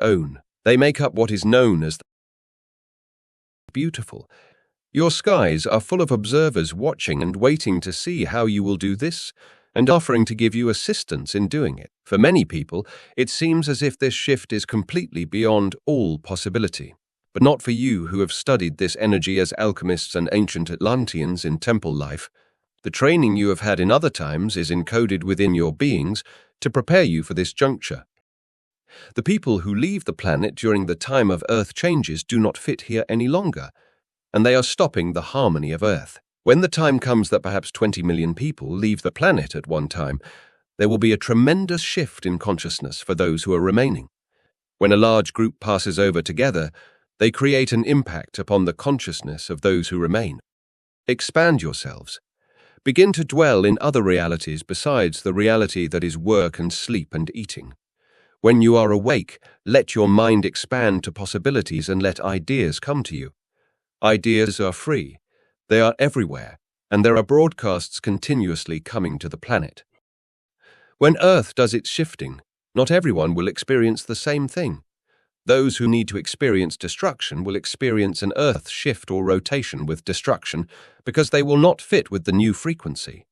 own. They make up what is known as the beautiful. Your skies are full of observers watching and waiting to see how you will do this, and offering to give you assistance in doing it. For many people, it seems as if this shift is completely beyond all possibility. But not for you who have studied this energy as alchemists and ancient Atlanteans in temple life. The training you have had in other times is encoded within your beings to prepare you for this juncture. The people who leave the planet during the time of Earth changes do not fit here any longer, and they are stopping the harmony of Earth. When the time comes that perhaps 20 million people leave the planet at one time, there will be a tremendous shift in consciousness for those who are remaining. When a large group passes over together, they create an impact upon the consciousness of those who remain. Expand yourselves. Begin to dwell in other realities besides the reality that is work and sleep and eating. When you are awake, let your mind expand to possibilities and let ideas come to you. Ideas are free. They are everywhere, and there are broadcasts continuously coming to the planet. When Earth does its shifting, not everyone will experience the same thing. Those who need to experience destruction will experience an Earth shift or rotation with destruction because they will not fit with the new frequency.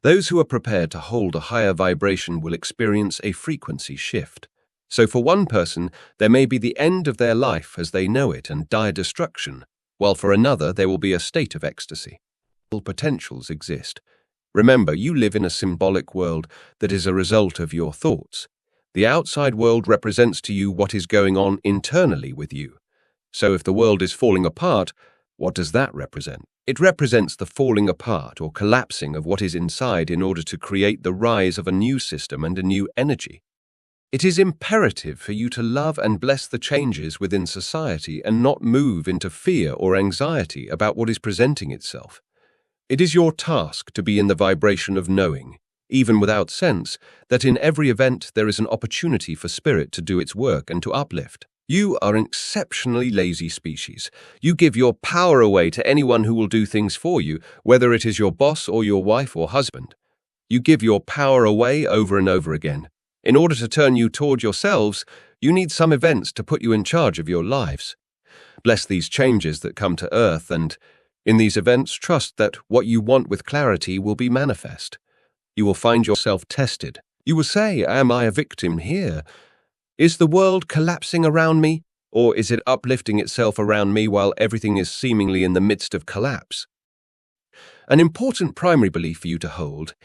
Those who are prepared to hold a higher vibration will experience a frequency shift. So for one person, there may be the end of their life as they know it and dire destruction, while for another there will be a state of ecstasy. All potentials exist. Remember, you live in a symbolic world that is a result of your thoughts. The outside world represents to you what is going on internally with you. So if the world is falling apart, what does that represent? It represents the falling apart or collapsing of what is inside in order to create the rise of a new system and a new energy. It is imperative for you to love and bless the changes within society and not move into fear or anxiety about what is presenting itself. It is your task to be in the vibration of knowing, even without sense, that in every event there is an opportunity for spirit to do its work and to uplift. You are an exceptionally lazy species. You give your power away to anyone who will do things for you, whether it is your boss or your wife or husband. You give your power away over and over again. In order to turn you toward yourselves, you need some events to put you in charge of your lives. Bless these changes that come to Earth, and in these events, trust that what you want with clarity will be manifest. You will find yourself tested. You will say, "Am I a victim here? Is the world collapsing around me, or is it uplifting itself around me while everything is seemingly in the midst of collapse?" An important primary belief for you to hold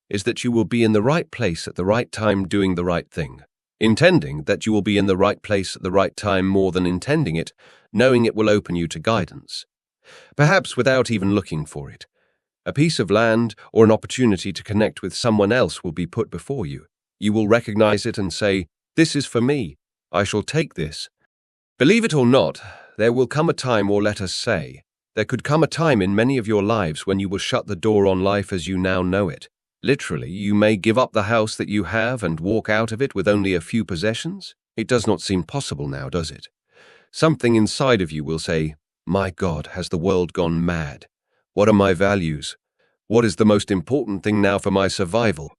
is that you will be in the right place at the right time doing the right thing, intending that you will be in the right place at the right time more than intending it, knowing it will open you to guidance. Perhaps without even looking for it. A piece of land or an opportunity to connect with someone else will be put before you. You will recognize it and say, "This is for me. I shall take this." Believe it or not, there will come a time, or let us say, there could come a time in many of your lives when you will shut the door on life as you now know it. Literally, you may give up the house that you have and walk out of it with only a few possessions. It does not seem possible now, does it? Something inside of you will say, "My God, has the world gone mad? What are my values? What is the most important thing now for my survival?"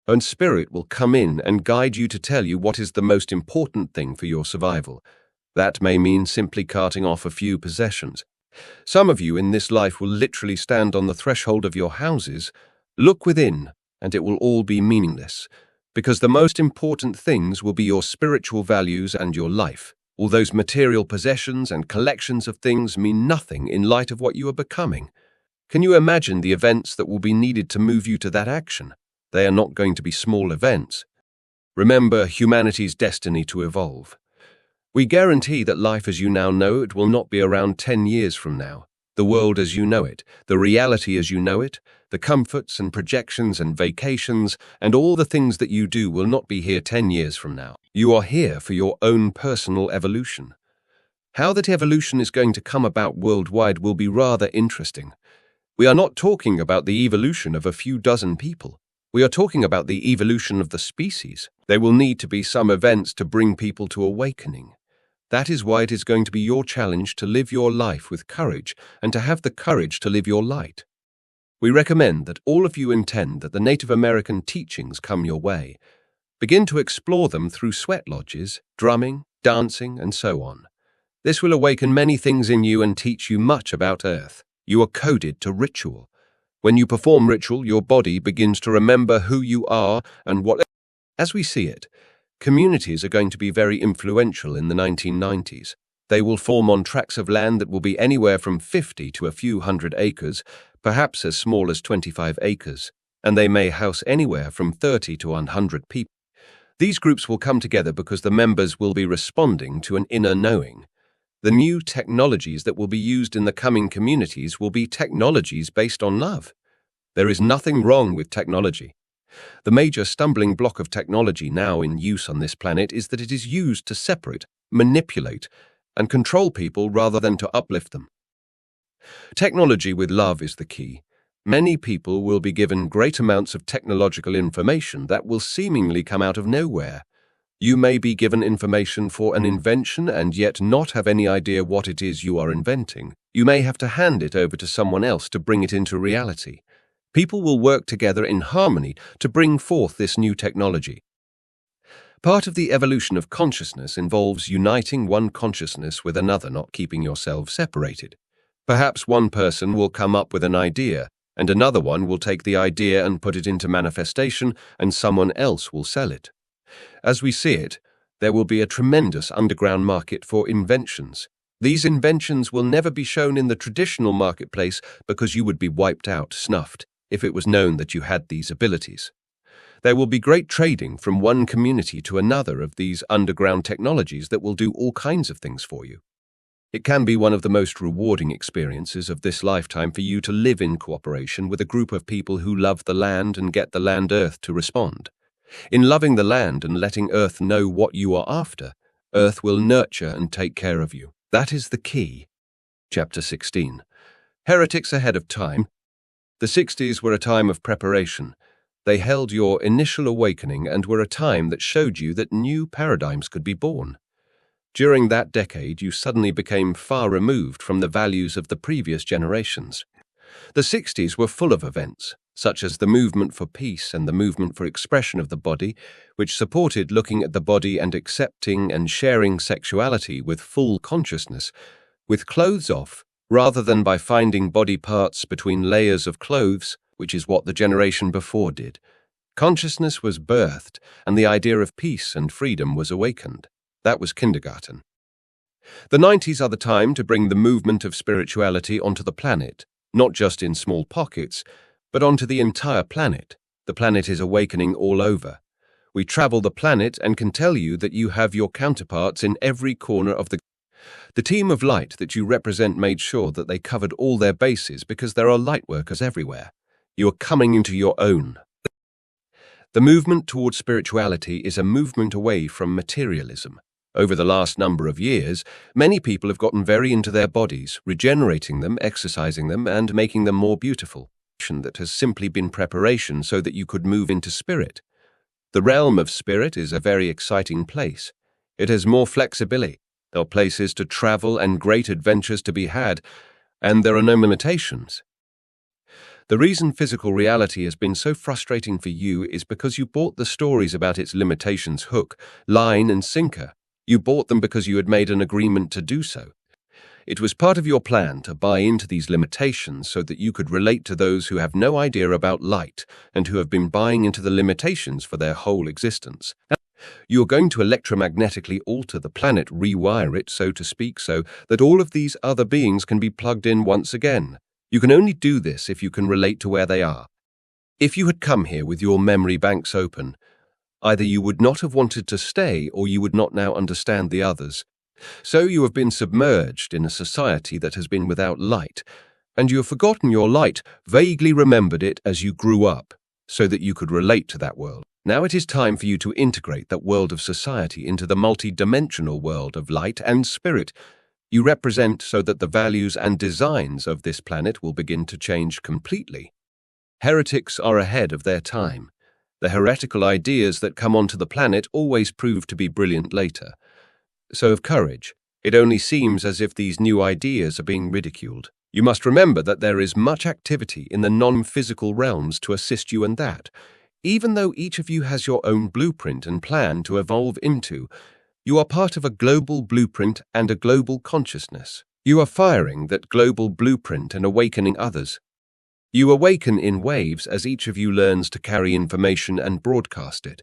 And Spirit will come in and guide you to tell you what is the most important thing for your survival. That may mean simply carting off a few possessions. Some of you in this life will literally stand on the threshold of your houses, look within, and it will all be meaningless, because the most important things will be your spiritual values and your life. All those material possessions and collections of things mean nothing in light of what you are becoming. Can you imagine the events that will be needed to move you to that action? They are not going to be small events. Remember humanity's destiny to evolve. We guarantee that life as you now know it will not be around 10 years from now. The world as you know it, the reality as you know it, the comforts and projections and vacations and all the things that you do will not be here 10 years from now. You are here for your own personal evolution. How that evolution is going to come about worldwide will be rather interesting. We are not talking about the evolution of a few dozen people. We are talking about the evolution of the species. There will need to be some events to bring people to awakening. That is why it is going to be your challenge to live your life with courage and to have the courage to live your light. We recommend that all of you intend that the Native American teachings come your way. Begin to explore them through sweat lodges, drumming, dancing, and so on. This will awaken many things in you and teach you much about Earth. You are coded to ritual. When you perform ritual, your body begins to remember who you are and what. As we see it, communities are going to be very influential in the 1990s. They will form on tracts of land that will be anywhere from 50 to a few hundred acres, perhaps as small as 25 acres, and they may house anywhere from 30 to 100 people. These groups will come together because the members will be responding to an inner knowing. The new technologies that will be used in the coming communities will be technologies based on love. There is nothing wrong with technology. The major stumbling block of technology now in use on this planet is that it is used to separate, manipulate, and control people rather than to uplift them. Technology with love is the key. Many people will be given great amounts of technological information that will seemingly come out of nowhere. You may be given information for an invention and yet not have any idea what it is you are inventing. You may have to hand it over to someone else to bring it into reality. People will work together in harmony to bring forth this new technology. Part of the evolution of consciousness involves uniting one consciousness with another, not keeping yourself separated. Perhaps one person will come up with an idea, and another one will take the idea and put it into manifestation, and someone else will sell it. As we see it, there will be a tremendous underground market for inventions. These inventions will never be shown in the traditional marketplace because you would be wiped out, snuffed, if it was known that you had these abilities. There will be great trading from one community to another of these underground technologies that will do all kinds of things for you. It can be one of the most rewarding experiences of this lifetime for you to live in cooperation with a group of people who love the land and get the land Earth to respond. In loving the land and letting Earth know what you are after, Earth will nurture and take care of you. That is the key. Chapter 16. Heretics ahead of time. The 60s were a time of preparation. They held your initial awakening and were a time that showed you that new paradigms could be born. During that decade, you suddenly became far removed from the values of the previous generations. The 60s were full of events, such as the movement for peace and the movement for expression of the body, which supported looking at the body and accepting and sharing sexuality with full consciousness, with clothes off, rather than by finding body parts between layers of clothes, which is what the generation before did. Consciousness was birthed, and the idea of peace and freedom was awakened. That was kindergarten. The 90s are the time to bring the movement of spirituality onto the planet, not just in small pockets, but onto the entire planet. The planet is awakening all over. We travel the planet and can tell you that you have your counterparts in every corner of the team of light that you represent made sure that they covered all their bases because there are light workers everywhere. You are coming into your own. The movement towards spirituality is a movement away from materialism. Over the last number of years, many people have gotten very into their bodies, regenerating them, exercising them, and making them more beautiful. That has simply been preparation so that you could move into spirit. The realm of spirit is a very exciting place. It has more flexibility. There are places to travel and great adventures to be had, and there are no limitations. The reason physical reality has been so frustrating for you is because you bought the stories about its limitations hook, line, and sinker. You bought them because you had made an agreement to do so. It was part of your plan to buy into these limitations so that you could relate to those who have no idea about light and who have been buying into the limitations for their whole existence. You are going to electromagnetically alter the planet, rewire it, so to speak, so that all of these other beings can be plugged in once again. You can only do this if you can relate to where they are. If you had come here with your memory banks open, either you would not have wanted to stay or you would not now understand the others. So you have been submerged in a society that has been without light, and you have forgotten your light, vaguely remembered it as you grew up, so that you could relate to that world. Now it is time for you to integrate that world of society into the multi-dimensional world of light and spirit you represent so that the values and designs of this planet will begin to change completely. Heretics are ahead of their time. The heretical ideas that come onto the planet always prove to be brilliant later. So of courage, it only seems as if these new ideas are being ridiculed. You must remember that there is much activity in the non-physical realms to assist you in that. Even though each of you has your own blueprint and plan to evolve into, You are part of a global blueprint and a global consciousness. You are firing that global blueprint and awakening others. You awaken in waves as each of you learns to carry information and broadcast it.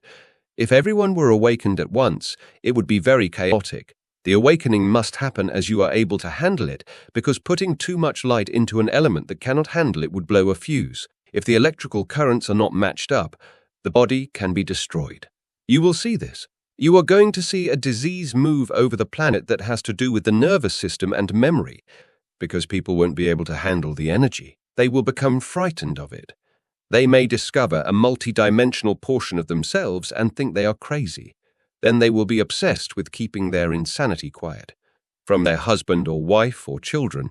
If everyone were awakened at once, it would be very chaotic. The awakening must happen as you are able to handle it, because putting too much light into an element that cannot handle it would blow a fuse. If the electrical currents are not matched up, the body can be destroyed. You will see this. You are going to see a disease move over the planet that has to do with the nervous system and memory, because people won't be able to handle the energy. They will become frightened of it. They may discover a multi-dimensional portion of themselves and think they are crazy. Then they will be obsessed with keeping their insanity quiet. From their husband or wife or children,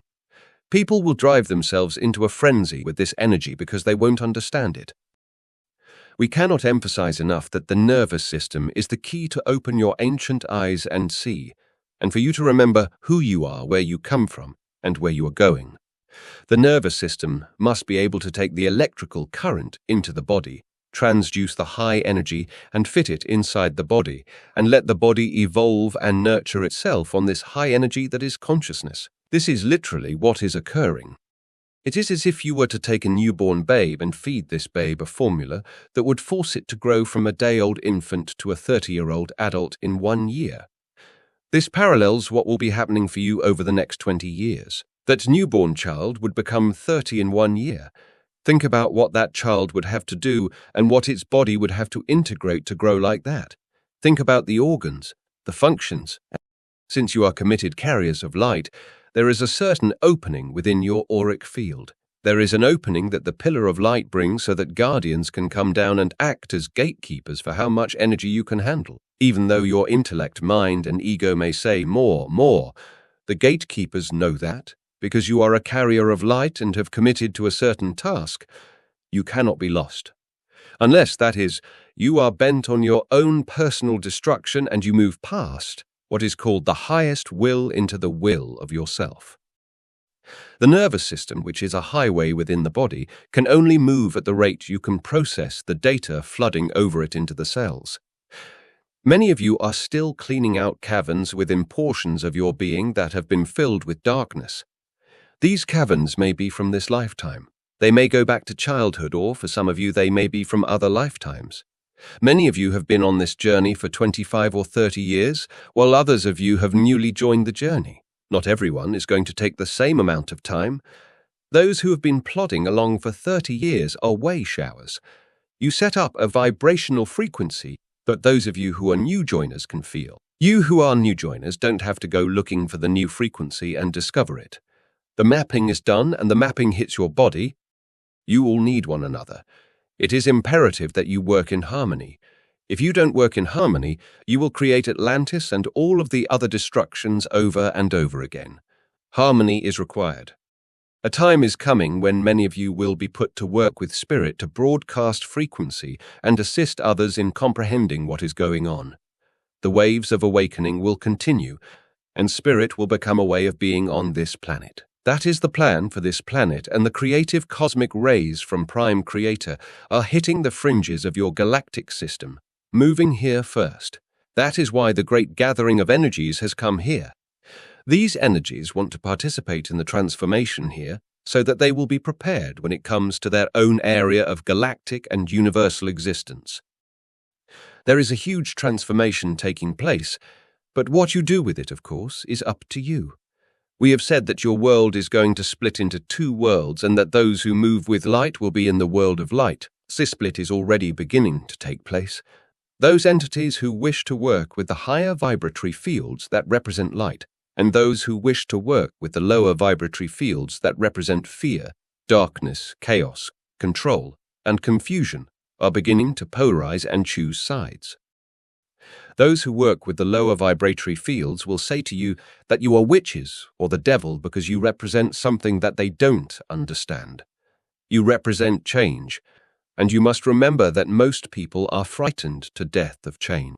people will drive themselves into a frenzy with this energy because they won't understand it. We cannot emphasize enough that the nervous system is the key to open your ancient eyes and see, and for you to remember who you are, where you come from, and where you are going. The nervous system must be able to take the electrical current into the body, transduce the high energy and fit it inside the body, and let the body evolve and nurture itself on this high energy that is consciousness. This is literally what is occurring. It is as if you were to take a newborn babe and feed this babe a formula that would force it to grow from a day-old infant to a 30-year-old adult in 1 year. This parallels what will be happening for you over the next 20 years. That newborn child would become 30 in 1 year. Think about what that child would have to do and what its body would have to integrate to grow like that. Think about the organs, the functions. Since you are committed carriers of light, there is a certain opening within your auric field. There is an opening that the pillar of light brings so that guardians can come down and act as gatekeepers for how much energy you can handle. Even though your intellect, mind, and ego may say more, the gatekeepers know that. Because you are a carrier of light and have committed to a certain task, you cannot be lost. Unless, that is, you are bent on your own personal destruction and you move past what is called the highest will into the will of yourself. The nervous system, which is a highway within the body, can only move at the rate you can process the data flooding over it into the cells. Many of you are still cleaning out caverns within portions of your being that have been filled with darkness. These caverns may be from this lifetime. They may go back to childhood, or for some of you, they may be from other lifetimes. Many of you have been on this journey for 25 or 30 years, while others of you have newly joined the journey. Not everyone is going to take the same amount of time. Those who have been plodding along for 30 years are way showers. You set up a vibrational frequency that those of you who are new joiners can feel. You who are new joiners don't have to go looking for the new frequency and discover it. The mapping is done and the mapping hits your body. You all need one another. It is imperative that you work in harmony. If you don't work in harmony, you will create Atlantis and all of the other destructions over and over again. Harmony is required. A time is coming when many of you will be put to work with spirit to broadcast frequency and assist others in comprehending what is going on. The waves of awakening will continue, and spirit will become a way of being on this planet. That is the plan for this planet, and the creative cosmic rays from Prime Creator are hitting the fringes of your galactic system, moving here first. That is why the great gathering of energies has come here. These energies want to participate in the transformation here so that they will be prepared when it comes to their own area of galactic and universal existence. There is a huge transformation taking place, but what you do with it, of course, is up to you. We have said that your world is going to split into 2 worlds and that those who move with light will be in the world of light. This split is already beginning to take place. Those entities who wish to work with the higher vibratory fields that represent light, and those who wish to work with the lower vibratory fields that represent fear, darkness, chaos, control, and confusion, are beginning to polarize and choose sides. Those who work with the lower vibratory fields will say to you that you are witches or the devil because you represent something that they don't understand. You represent change, and you must remember that most people are frightened to death of change.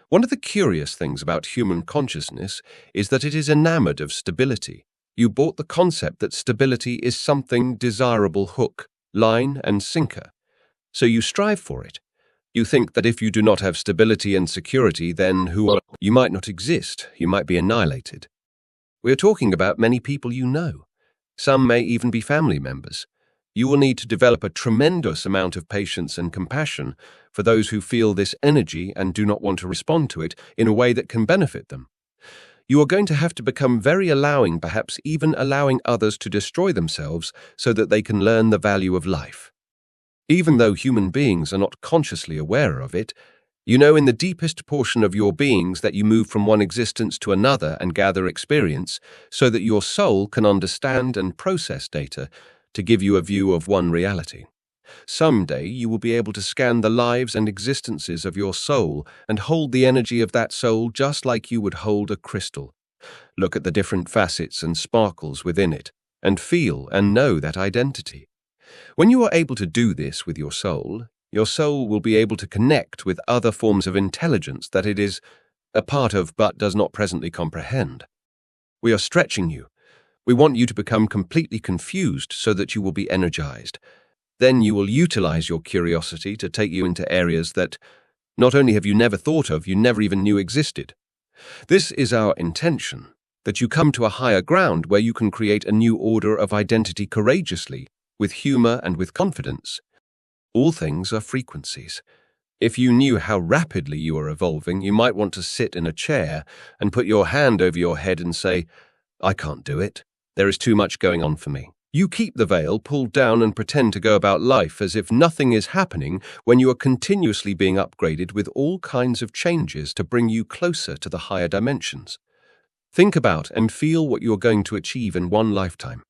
One of the curious things about human consciousness is that it is enamored of stability. You bought the concept that stability is something desirable, hook, line, and sinker. So you strive for it. You think that if you do not have stability and security, then you might not exist, you might be annihilated. We are talking about many people you know. Some may even be family members. You will need to develop a tremendous amount of patience and compassion for those who feel this energy and do not want to respond to it in a way that can benefit them. You are going to have to become very allowing, perhaps even allowing others to destroy themselves so that they can learn the value of life. Even though human beings are not consciously aware of it, you know in the deepest portion of your beings that you move from one existence to another and gather experience so that your soul can understand and process data to give you a view of one reality. Someday you will be able to scan the lives and existences of your soul and hold the energy of that soul just like you would hold a crystal. Look at the different facets and sparkles within it, and feel and know that identity. When you are able to do this with your soul will be able to connect with other forms of intelligence that it is a part of but does not presently comprehend. We are stretching you. We want you to become completely confused so that you will be energized. Then you will utilize your curiosity to take you into areas that not only have you never thought of, you never even knew existed. This is our intention, that you come to a higher ground where you can create a new order of identity courageously, with humor and with confidence. All things are frequencies. If you knew how rapidly you are evolving, you might want to sit in a chair and put your hand over your head and say, "I can't do it. There is too much going on for me." You keep the veil pulled down and pretend to go about life as if nothing is happening when you are continuously being upgraded with all kinds of changes to bring you closer to the higher dimensions. Think about and feel what you are going to achieve in one lifetime.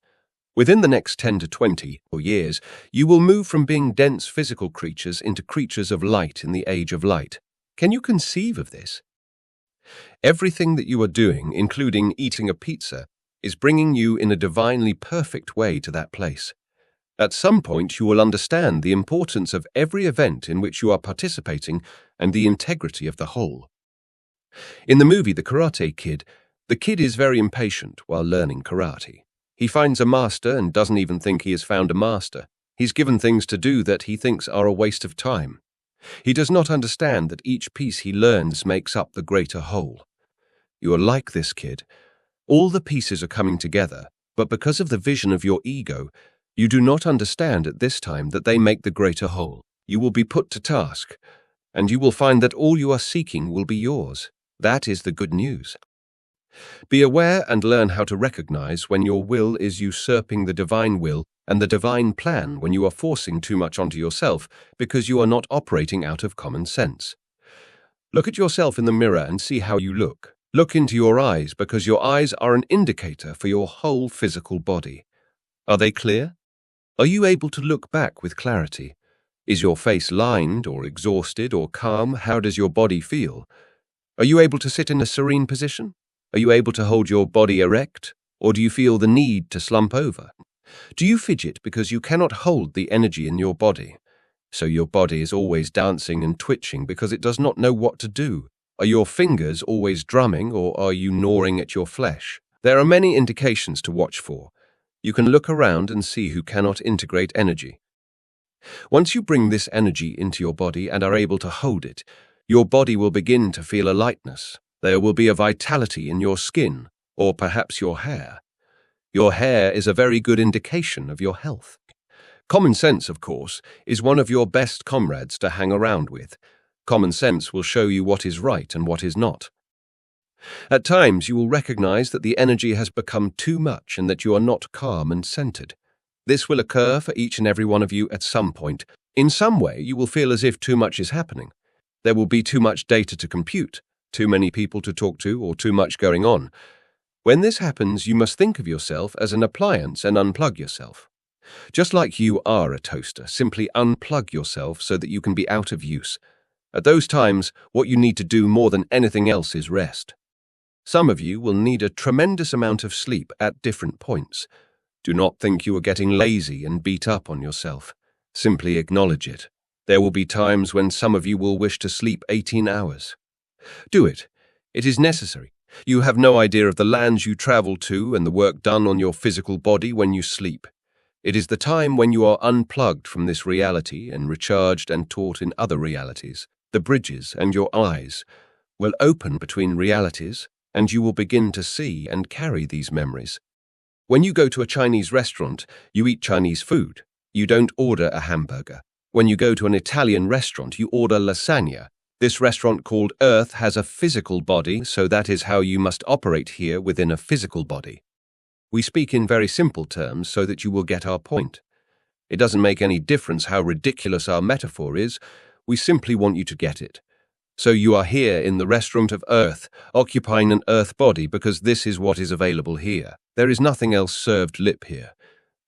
Within the next 10 to 20 years, you will move from being dense physical creatures into creatures of light in the age of light. Can you conceive of this? Everything that you are doing, including eating a pizza, is bringing you in a divinely perfect way to that place. At some point, you will understand the importance of every event in which you are participating and the integrity of the whole. In the movie The Karate Kid, the kid is very impatient while learning karate. He finds a master and doesn't even think he has found a master. He's given things to do that he thinks are a waste of time. He does not understand that each piece he learns makes up the greater whole. You are like this kid. All the pieces are coming together, but because of the vision of your ego, you do not understand at this time that they make the greater whole. You will be put to task, and you will find that all you are seeking will be yours. That is the good news. Be aware and learn how to recognize when your will is usurping the divine will and the divine plan when you are forcing too much onto yourself because you are not operating out of common sense. Look at yourself in the mirror and see how you look. Look into your eyes because your eyes are an indicator for your whole physical body. Are they clear? Are you able to look back with clarity? Is your face lined or exhausted or calm? How does your body feel? Are you able to sit in a serene position? Are you able to hold your body erect, or do you feel the need to slump over? Do you fidget because you cannot hold the energy in your body? So your body is always dancing and twitching because it does not know what to do. Are your fingers always drumming, or are you gnawing at your flesh? There are many indications to watch for. You can look around and see who cannot integrate energy. Once you bring this energy into your body and are able to hold it, your body will begin to feel a lightness. There will be a vitality in your skin, or perhaps your hair. Your hair is a very good indication of your health. Common sense, of course, is one of your best comrades to hang around with. Common sense will show you what is right and what is not. At times, you will recognize that the energy has become too much and that you are not calm and centered. This will occur for each and every one of you at some point. In some way, you will feel as if too much is happening. There will be too much data to compute, too many people to talk to, or too much going on. When this happens, you must think of yourself as an appliance and unplug yourself. Just like you are a toaster, simply unplug yourself so that you can be out of use. At those times, what you need to do more than anything else is rest. Some of you will need a tremendous amount of sleep at different points. Do not think you are getting lazy and beat up on yourself. Simply acknowledge it. There will be times when some of you will wish to sleep 18 hours. Do it. It is necessary. You have no idea of the lands you travel to and the work done on your physical body when you sleep. It is the time when you are unplugged from this reality and recharged and taught in other realities. The bridges and your eyes will open between realities, and you will begin to see and carry these memories. When you go to a Chinese restaurant, you eat Chinese food. You don't order a hamburger. When you go to an Italian restaurant, you order lasagna. This restaurant called Earth has a physical body, so that is how you must operate here within a physical body. We speak in very simple terms so that you will get our point. It doesn't make any difference how ridiculous our metaphor is. We simply want you to get it. So you are here in the restaurant of Earth, occupying an Earth body because this is what is available here. There is nothing else served lip here.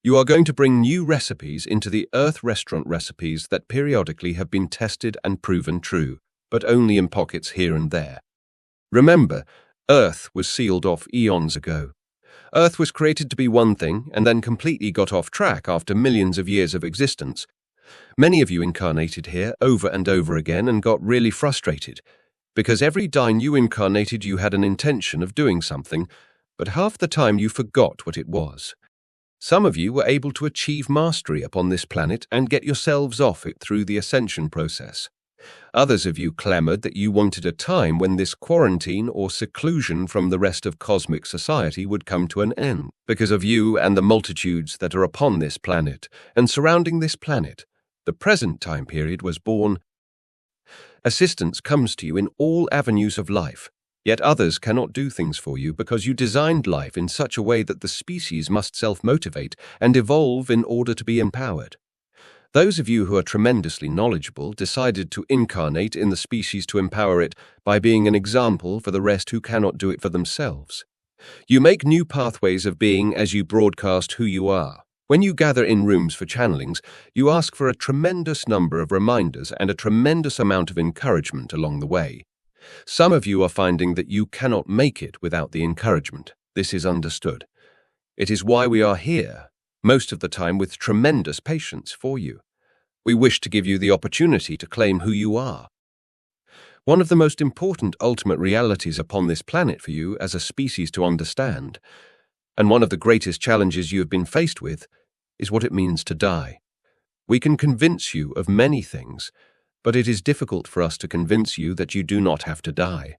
You are going to bring new recipes into the Earth restaurant recipes that periodically have been tested and proven true, but only in pockets here and there. Remember, Earth was sealed off eons ago. Earth was created to be one thing and then completely got off track after millions of years of existence. Many of you incarnated here over and over again and got really frustrated, because every time you incarnated you had an intention of doing something, but half the time you forgot what it was. Some of you were able to achieve mastery upon this planet and get yourselves off it through the ascension process. Others of you clamored that you wanted a time when this quarantine or seclusion from the rest of cosmic society would come to an end, because of you and the multitudes that are upon this planet and surrounding this planet. The present time period was born. Assistance comes to you in all avenues of life, yet others cannot do things for you because you designed life in such a way that the species must self-motivate and evolve in order to be empowered. Those of you who are tremendously knowledgeable decided to incarnate in the species to empower it by being an example for the rest who cannot do it for themselves. You make new pathways of being as you broadcast who you are. When you gather in rooms for channelings, you ask for a tremendous number of reminders and a tremendous amount of encouragement along the way. Some of you are finding that you cannot make it without the encouragement. This is understood. It is why we are here, most of the time with tremendous patience for you. We wish to give you the opportunity to claim who you are. One of the most important ultimate realities upon this planet for you as a species to understand, and one of the greatest challenges you have been faced with, is what it means to die. We can convince you of many things, but it is difficult for us to convince you that you do not have to die.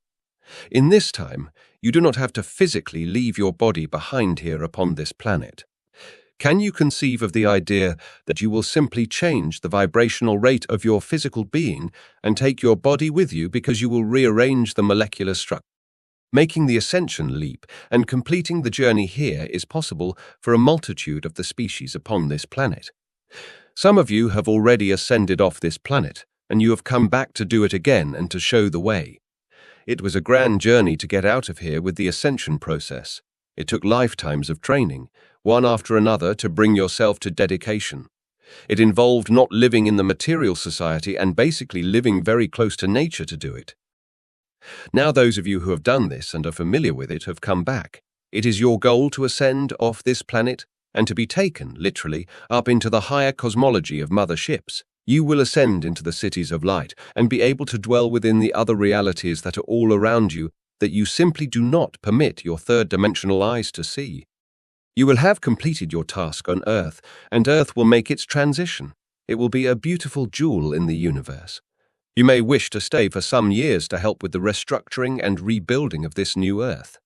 In this time, you do not have to physically leave your body behind here upon this planet. Can you conceive of the idea that you will simply change the vibrational rate of your physical being and take your body with you because you will rearrange the molecular structure? Making the ascension leap and completing the journey here is possible for a multitude of the species upon this planet. Some of you have already ascended off this planet, and you have come back to do it again and to show the way. It was a grand journey to get out of here with the ascension process. It took lifetimes of training, one after another, to bring yourself to dedication. It involved not living in the material society and basically living very close to nature to do it. Now those of you who have done this and are familiar with it have come back. It is your goal to ascend off this planet and to be taken, literally, up into the higher cosmology of mother ships. You will ascend into the cities of light and be able to dwell within the other realities that are all around you that you simply do not permit your third-dimensional eyes to see. You will have completed your task on Earth, and Earth will make its transition. It will be a beautiful jewel in the universe. You may wish to stay for some years to help with the restructuring and rebuilding of this new Earth.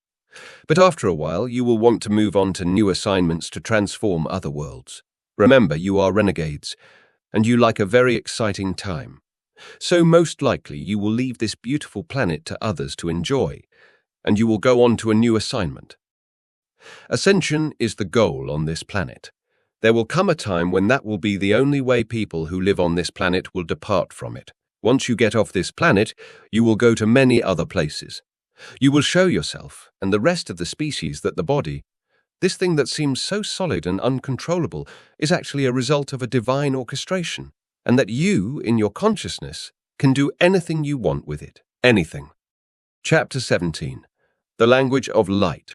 But after a while, you will want to move on to new assignments to transform other worlds. Remember, you are renegades, and you like a very exciting time. So most likely you will leave this beautiful planet to others to enjoy, and you will go on to a new assignment. Ascension is the goal on this planet. There will come a time when that will be the only way people who live on this planet will depart from it. Once you get off this planet, you will go to many other places. You will show yourself and the rest of the species that the body, this thing that seems so solid and uncontrollable, is actually a result of a divine orchestration, and that you, in your consciousness, can do anything you want with it. Anything. Chapter 17. The Language of Light.